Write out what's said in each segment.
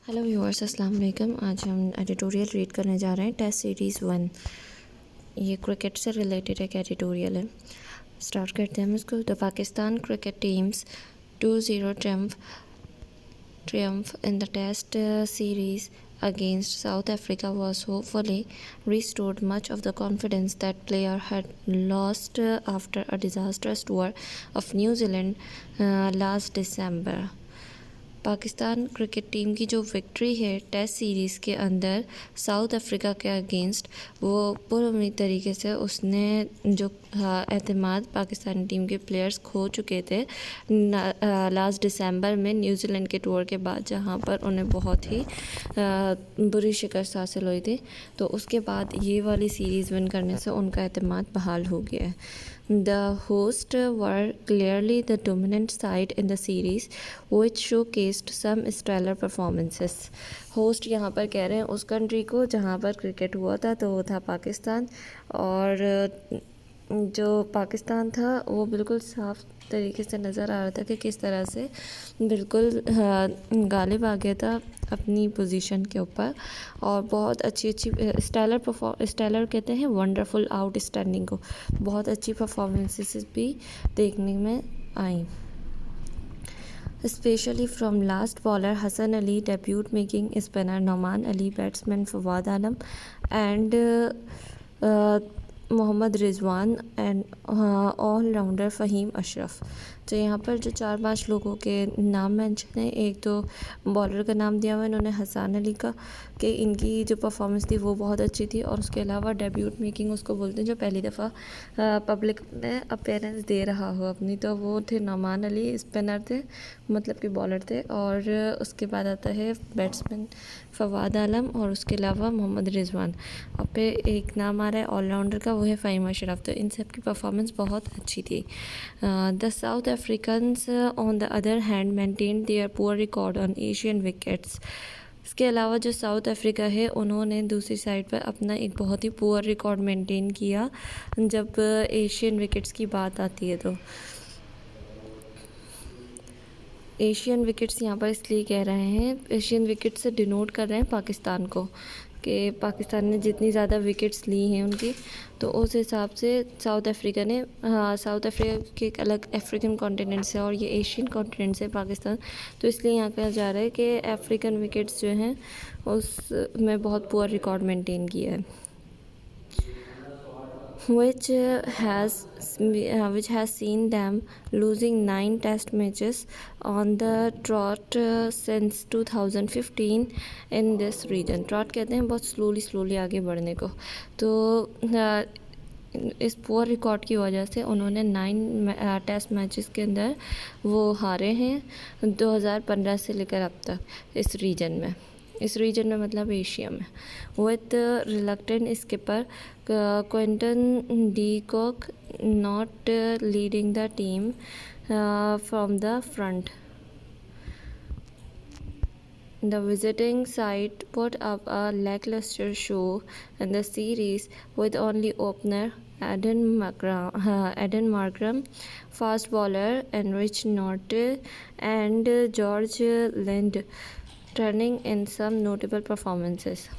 Hello viewers, अस्सलाम वालेकुम। आज हम एडिटोरियल रीड करने जा रहे हैं टेस्ट सीरीज़ 1। ये क्रिकेट से रिलेटेड एक एडिटोरियल है। स्टार्ट करते हैं हम इसको। The Pakistan cricket teams 2-0 triumph in the test series against South Africa was hopefully restored much of the confidence that player had lost after a disastrous tour of New Zealand last December। Pakistan cricket team की जो victory है test series के अंदर south Africa के against, वो पूरी तरीके से उसने जो एतमाद पाकिस्तानी टीम के प्लेयर्स खो चुके थे लास्ट दिसंबर में न्यूजीलैंड के टूर के बाद, जहां पर उन्हें बहुत ही बुरी शिकस्त हासिल हुई थी। तो उसके बाद ये वाली सीरीज़ विन करने से उनका एतमाद बहाल हो गया है। The hosts were clearly the dominant side in the series, which showcased some stellar performances। Host यहाँ पर कह रहे हैं उस कंट्री को जहाँ पर क्रिकेट हुआ था, तो वो था पाकिस्तान। और जो पाकिस्तान था वो बिल्कुल साफ तरीके से नज़र आ रहा था कि किस तरह से बिल्कुल गालिब आ गया था अपनी पोजीशन के ऊपर। और बहुत अच्छी स्टेलर कहते हैं वंडरफुल आउटस्टैंडिंग को। बहुत अच्छी परफॉर्मेंसेस भी देखने में आई, especially from last bowler Hassan Ali, debut making spinner Nouman Ali, batsman Fawad Alam and Mohammad Rizwan and allrounder Faheem Ashraf. तो यहाँ पर जो 4-5 लोगों के नाम मेंशन हैं, एक तो बॉलर का नाम दिया हुआ है इन्होंने हसन अली का, कि इनकी जो परफॉर्मेंस थी वो बहुत अच्छी थी। और उसके अलावा डेब्यूट मेकिंग उसको बोलते हैं जो पहली दफ़ा पब्लिक में अपीयरेंस दे रहा हो अपनी, तो वो थे नौमान अली, स्पिनर थे, मतलब कि बॉलर थे। और उसके बाद आता है बैट्समैन फवाद आलम, और उसके अलावा मोहम्मद रिजवान। और पे एक नाम आ रहा है ऑलराउंडर का, वो है फ़हीम अशरफ। तो इन सब की परफॉर्मेंस बहुत अच्छी थी। The south Africans on the other hand maintain their poor record on Asian wickets. इसके अलावा जो साउथ अफ्रीका है उन्होंने दूसरी साइड पर अपना एक बहुत ही पुअर रिकॉर्ड मेंटेन किया जब एशियन विकेट्स की बात आती है। तो एशियन विकेट्स यहाँ पर इसलिए कह रहे हैं, एशियन विकेट से डिनोट कर रहे हैं पाकिस्तान को, कि पाकिस्तान ने जितनी ज़्यादा विकेट्स ली हैं उनकी, तो उस हिसाब से साउथ अफ्रीका ने, साउथ अफ्रीका के एक अलग अफ्रीकन कॉन्टिनेंट से और ये एशियन कॉन्टिनेंट से पाकिस्तान, तो इसलिए यहाँ कहा जा रहा है कि अफ्रीकन विकेट्स जो हैं उसमें बहुत पुअर रिकॉर्ड मेंटेन किया है। which has seen them losing 9 test matches on the trot since 2015 in this region। Trout कहते हैं बहुत स्लोली आगे बढ़ने को। तो इस पुअर रिकॉर्ड की वजह से उन्होंने 9 टेस्ट मैचेस के अंदर वो हारे हैं 2015 से लेकर अब तक इस रीजन में मतलब एशिया में। With reluctant skipper Quinton de Kock not leading the team from the front. The visiting side put up a lackluster show in the series with only opener Aden Markram, fast bowler Enrich Norte and George Lind turning in some notable performances।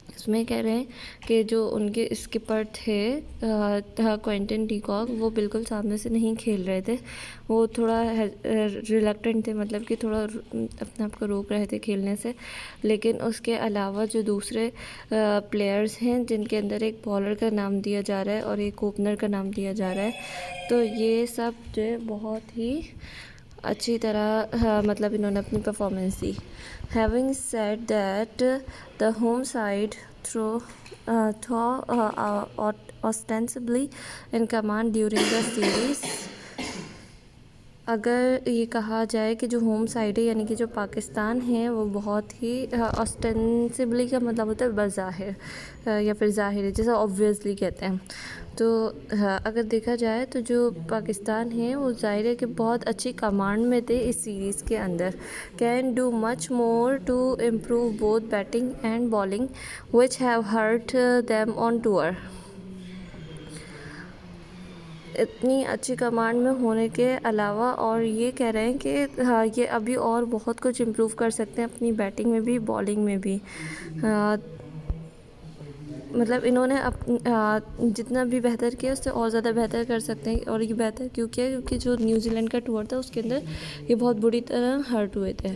इसमें कह रहे हैं कि जो उनके skipper थे Quinton de Kock, वो बिल्कुल सामने से नहीं खेल रहे थे, वो थोड़ा रिलक्टेंट थे, मतलब कि थोड़ा अपने आप को रोक रहे थे खेलने से। लेकिन उसके अलावा जो दूसरे प्लेयर्स हैं जिनके अंदर एक बॉलर का नाम दिया जा रहा है और एक ओपनर का नाम दिया जा रहा है, तो ये सब जो है बहुत ही अच्छी तरह मतलब इन्होंने अपनी performance the. Having said that, the home side through ostensibly in command during the series। अगर ये कहा जाए कि जो होम साइड है यानी कि जो पाकिस्तान है वो बहुत ही ऑस्टेंसिबली का मतलब होता है बज़ाहिर या फिर ज़ाहिर, जैसा ऑब्वियसली कहते हैं। तो अगर देखा जाए तो जो पाकिस्तान है वो ज़ाहिर है कि बहुत अच्छी कमांड में थे इस सीरीज़ के अंदर। Can do much more to improve both batting and bowling which have hurt them on tour. इतनी अच्छी कमांड में होने के अलावा और ये कह रहे हैं कि हाँ, ये अभी और बहुत कुछ इम्प्रूव कर सकते हैं अपनी बैटिंग में भी, बॉलिंग में भी। मतलब इन्होंने जितना भी बेहतर किया उससे और ज़्यादा बेहतर कर सकते हैं। और ये बेहतर क्यों किया? क्योंकि जो न्यूजीलैंड का टूर था उसके अंदर ये बहुत बुरी तरह हर्ट हुए थे।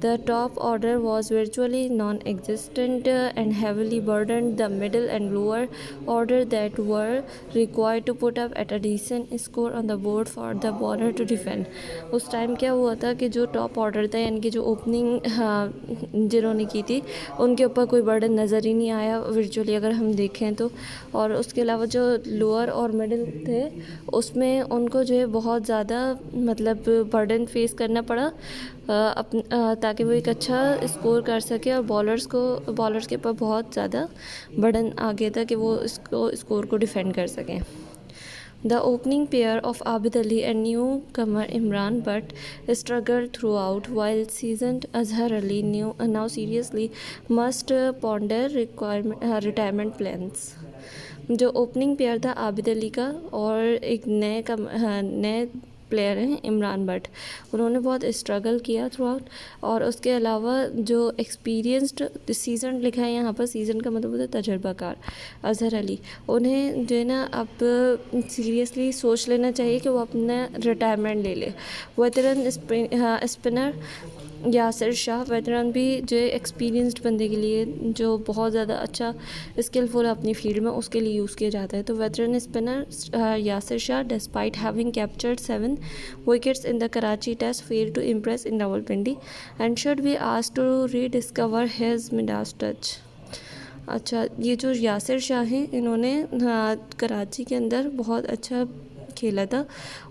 The top order was virtually non-existent and heavily burdened the middle and lower order that were required to put up at a decent score on the board for the bowler to defend. उस time क्या हुआ था कि जो top order था यानी कि जो ओपनिंग जिन्होंने की थी उनके ऊपर कोई बर्डन नज़र ही नहीं आया वर्चुअली अगर हम देखें तो। और उसके अलावा जो लोअर और मिडिल थे उसमें उनको जो है बहुत ज़्यादा मतलब बर्डन फेस करना पड़ा ताकि वो एक अच्छा स्कोर कर सके। और बॉलर्स के ऊपर बहुत ज़्यादा बर्डन आ गया था कि वो इसको स्कोर को डिफेंड कर सकें। The opening pair of Abid Ali and newcomer Imran Butt struggled throughout, while seasoned Azhar Ali now seriously must ponder retirement plans. जो ओपनिंग पेयर था आबिद अली का और एक नए प्लेयर हैं इमरान बट, उन्होंने बहुत स्ट्रगल किया थ्रू आउट। और उसके अलावा जो एक्सपीरियंस्ड सीज़न लिखा है यहाँ पर, सीज़न का मतलब होता है तजर्बाकार, अजहर अली, उन्हें जो है ना अब सीरियसली सोच लेना चाहिए कि वो अपना रिटायरमेंट ले ले। Veteran spinner Yasir Shah, veteran भी जो एक्सपीरियंस्ड बंदे के लिए जो बहुत ज़्यादा अच्छा स्किलफुल है अपनी फील्ड में उसके लिए यूज़ किया जाता है। तो veteran spinner Yasir Shah despite having captured 7 wickets in the Karachi test failed to impress in Rawalpindi and should be asked to rediscover his Midas touch. अच्छा, ये जो यासिर शाह हैं इन्होंने कराची के अंदर बहुत अच्छा खेला था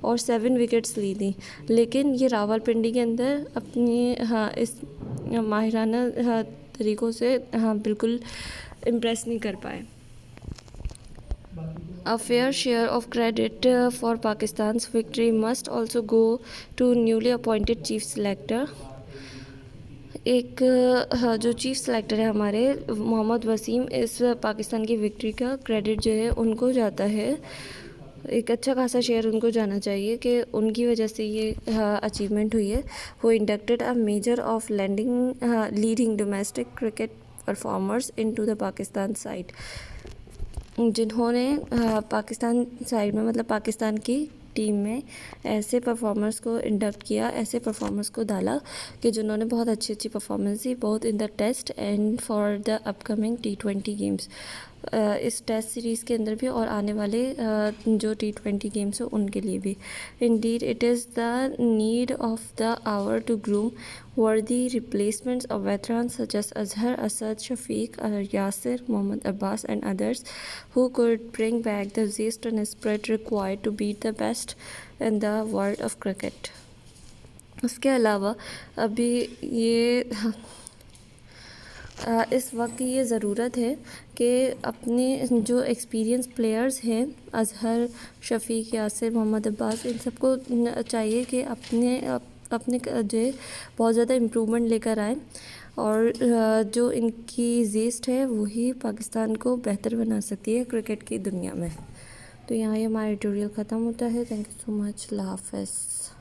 और 7 विकेट्स ली थी, लेकिन ये रावलपिंडी के अंदर अपनी इस माहिराना तरीक़ों से बिल्कुल इम्प्रेस नहीं कर पाए। A fair share of credit for Pakistan's victory must also go to newly appointed chief selector. एक जो चीफ़ सेलेक्टर है हमारे मोहम्मद वसीम, इस पाकिस्तान की विक्ट्री का क्रेडिट जो है उनको जाता है। एक अच्छा खासा शेयर उनको जाना चाहिए कि उनकी वजह से ये अचीवमेंट हुई है। वो inducted a measure of leading domestic cricket performers into the Pakistan side, जिन्होंने पाकिस्तान साइड में मतलब पाकिस्तान की टीम में ऐसे परफॉर्मर्स को इंडक्ट किया, ऐसे परफॉर्मर्स को डाला कि जिन्होंने बहुत अच्छी परफॉर्मेंस दी both in the test and for the upcoming T20 games. इस टेस्ट सीरीज़ के अंदर भी और आने वाले जो T20 गेम्स हो उनके लिए भी। Indeed it is the need of the hour to groom worthy replacements of veterans such as Azhar, Asad, Shafiq, Yasir, Mohammad Abbas and others who could bring back the zest and spirit required to beat the best in the world of cricket. उसके अलावा अभी ये इस वक्त ये ज़रूरत है कि अपने जो एक्सपीरियंस प्लेयर्स हैं अज़हर, शफ़ीक, यासिर, मोहम्मद अब्बास, इन सबको चाहिए कि अपने जो है बहुत ज़्यादा इम्प्रूवमेंट लेकर आए और जो इनकी ज़ेस्ट है वही पाकिस्तान को बेहतर बना सकती है क्रिकेट की दुनिया में। तो यहाँ ये हमारा ट्यूटोरियल ख़त्म होता है। Thank you so much. अल्लाह हाफ़िज़।